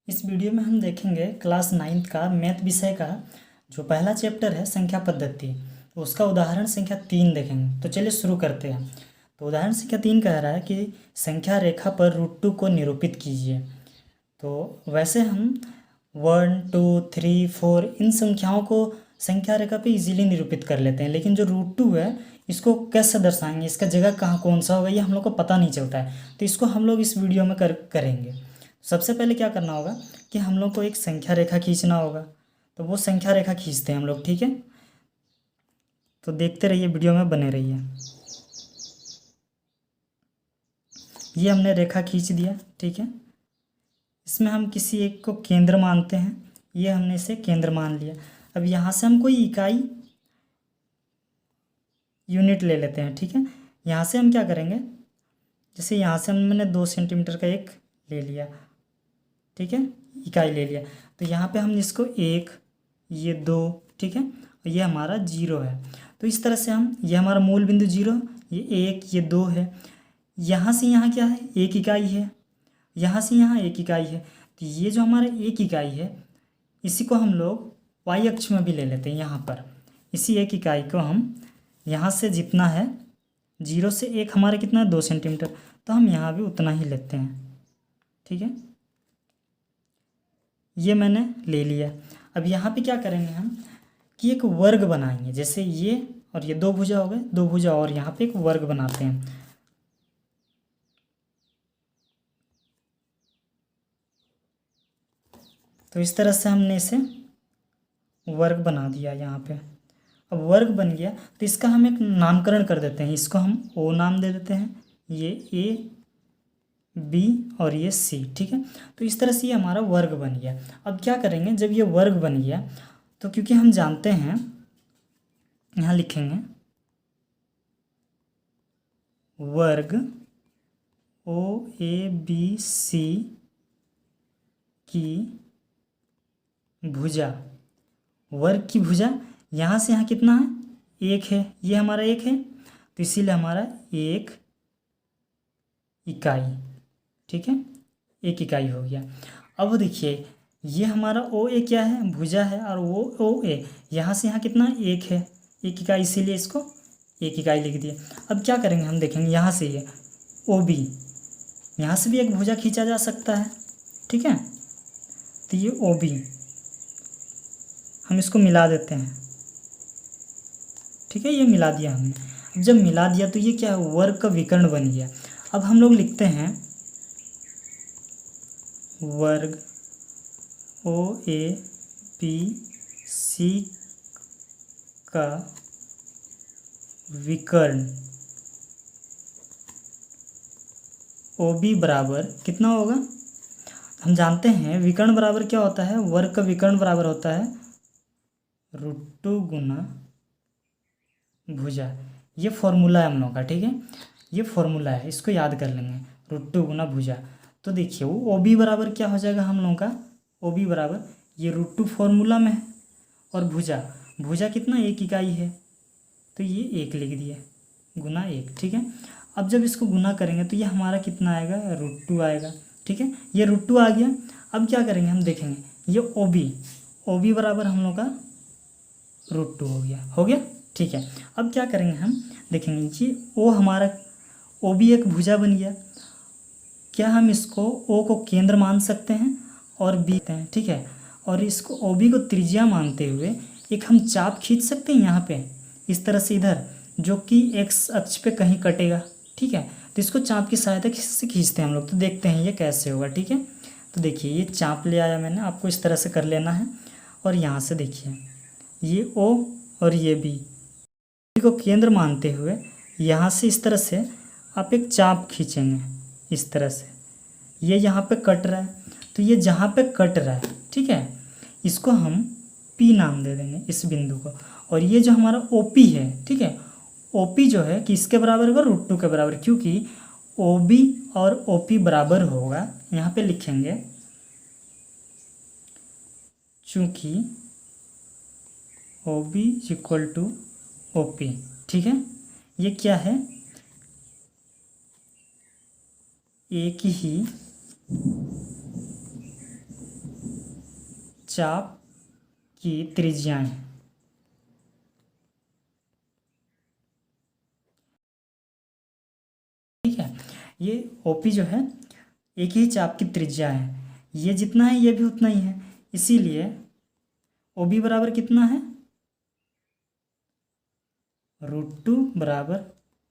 इस वीडियो में हम देखेंगे क्लास 9th का मैथ विषय का जो पहला चैप्टर है संख्या पद्धति, तो उसका उदाहरण संख्या 3 देखेंगे। तो चलिए शुरू करते हैं। तो उदाहरण संख्या 3 कह रहा है कि संख्या रेखा पर √2 को निरूपित कीजिए। तो वैसे हम 1, 2, 3, 4 इन संख्याओं को संख्या रेखा पे इजीली निरूपित कर लेते हैं, लेकिन जो √2 है इसको कैसे दर्शाएंगे, इसका जगह कहाँ कौन सा होगा ये हम लोग को पता नहीं चलता है। तो इसको हम लोग इस वीडियो में करेंगे। सबसे पहले क्या करना होगा कि हम लोग को एक संख्या रेखा खींचना होगा। तो वो संख्या रेखा खींचते हैं हम लोग, ठीक है। तो देखते रहिए, वीडियो में बने रहिए। ये हमने रेखा खींच दिया, ठीक है। इसमें हम किसी एक को केंद्र मानते हैं, ये हमने इसे केंद्र मान लिया। अब यहाँ से हम कोई इकाई यूनिट ले लेते हैं, ठीक है। यहाँ से हम क्या करेंगे, जैसे यहाँ से मैंने 2 सेंटीमीटर का एक ले लिया, ठीक है, इकाई ले लिया। तो यहाँ पे हम इसको 1, ये 2, ठीक है, और ये हमारा 0 है। तो इस तरह से हम, ये हमारा मूल बिंदु 0, ये 1, ये 2 है। यहाँ से यहाँ क्या है, 1 इकाई है। यहाँ से यहाँ 1 इकाई है। तो ये जो हमारा 1 इकाई है इसी को हम लोग y अक्ष में भी ले लेते हैं। यहाँ पर इसी 1 इकाई को हम यहाँ से जितना है 0 से 1 हमारा कितना है 2 सेंटीमीटर, तो हम यहाँ भी उतना ही लेते हैं, ठीक है। ये मैंने ले लिया। अब यहाँ पे क्या करेंगे हम कि एक वर्ग बनाएंगे, जैसे ये और ये 2 भुजा हो गए, 2 भुजा और यहाँ पे एक वर्ग बनाते हैं। तो इस तरह से हमने इसे वर्ग बना दिया यहाँ पे। अब वर्ग बन गया तो इसका हम एक नामकरण कर देते हैं। इसको हम O नाम दे देते हैं, ये A, B और ये C, ठीक है। तो इस तरह से ये हमारा वर्ग बन गया। अब क्या करेंगे, जब ये वर्ग बन गया तो क्योंकि हम जानते हैं, यहाँ लिखेंगे वर्ग OABC की भुजा, वर्ग की भुजा यहाँ से यहाँ कितना है 1 है, ये हमारा 1 है, तो इसीलिए हमारा 1 इकाई, ठीक है, 1 इकाई हो गया। अब देखिए ये हमारा OA क्या है, भुजा है, और वो OA यहाँ से यहाँ कितना 1 है, 1 इकाई, इसीलिए इसको 1 इकाई लिख दिया। अब क्या करेंगे हम देखेंगे, यहाँ से ये OB, यहाँ से भी एक भुजा खींचा जा सकता है, ठीक है। तो ये OB हम इसको मिला देते हैं, ठीक है, ये मिला दिया हमने। अब जब मिला दिया तो ये क्या है, वर्ग का विकर्ण बन गया। अब हम लोग लिखते हैं वर्ग OABC का विकर्ण OB बराबर कितना होगा, हम जानते हैं विकर्ण बराबर क्या होता है, वर्ग का विकर्ण बराबर होता है √2 गुना भुजा। ये फॉर्मूला है हम लोग का, ठीक है, ये फॉर्मूला है, इसको याद कर लेंगे, √2 गुना भुजा। तो देखिए वो OB बराबर क्या हो जाएगा हम लोगों का, OB बराबर ये √2 फॉर्मूला में है, और भुजा, भुजा कितना 1 इकाई है, तो ये 1 लिख दिए, गुना 1, ठीक है। अब जब इसको गुना करेंगे तो ये हमारा कितना आएगा, √2 आएगा, ठीक है, ये √2 आ गया। अब क्या करेंगे हम देखेंगे, ये OB बराबर हम लोग का √2 हो गया, ठीक है। अब क्या करेंगे हम देखेंगे, ये O हमारा OB एक भुजा बन गया। क्या हम इसको O को केंद्र मान सकते हैं और B हैं, ठीक है, और इसको OB को त्रिज्या मानते हुए एक हम चाप खींच सकते हैं यहाँ पे, इस तरह से इधर, जो कि x अक्ष पे कहीं कटेगा, ठीक है। तो इसको चाप की सहायता से खींचते हैं हम लोग। तो देखते हैं ये कैसे होगा, ठीक है। तो देखिए ये चाप ले आया मैंने, आपको इस तरह से कर लेना है। और यहाँ से देखिए ये O और ये B को केंद्र मानते हुए यहाँ से इस तरह से आप एक चाप खींचेंगे, इस तरह से ये यहाँ पे कट रहा है। तो ये जहाँ पे कट रहा है, ठीक है, इसको हम P नाम दे देंगे इस बिंदु को। और ये जो हमारा OP है, ठीक है, OP जो है किसके बराबर होगा, √2 के बराबर, क्योंकि OB और OP बराबर होगा, यहाँ पे लिखेंगे चूँकि OB = OP, ठीक है। ये क्या है, एक ही चाप की त्रिज्याएं। ठीक है, ये ओपी जो है एक ही चाप की त्रिज्या है, ये जितना है ये भी उतना ही है, इसीलिए ओबी बराबर कितना है, √2 बराबर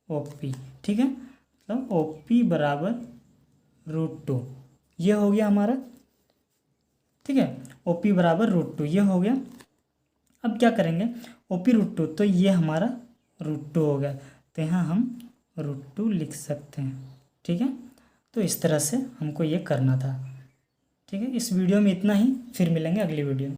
ओपी। ठीक है, मतलब ओपी बराबर √2, ये हो गया हमारा। ठीक है, ओपी बराबर √2 ये हो गया। अब क्या करेंगे, ओपी √2 तो ये हमारा √2 हो गया, तो यहाँ हम √2 लिख सकते हैं। ठीक है, तो इस तरह से हमको ये करना था। ठीक है, इस वीडियो में इतना ही, फिर मिलेंगे अगली वीडियो में।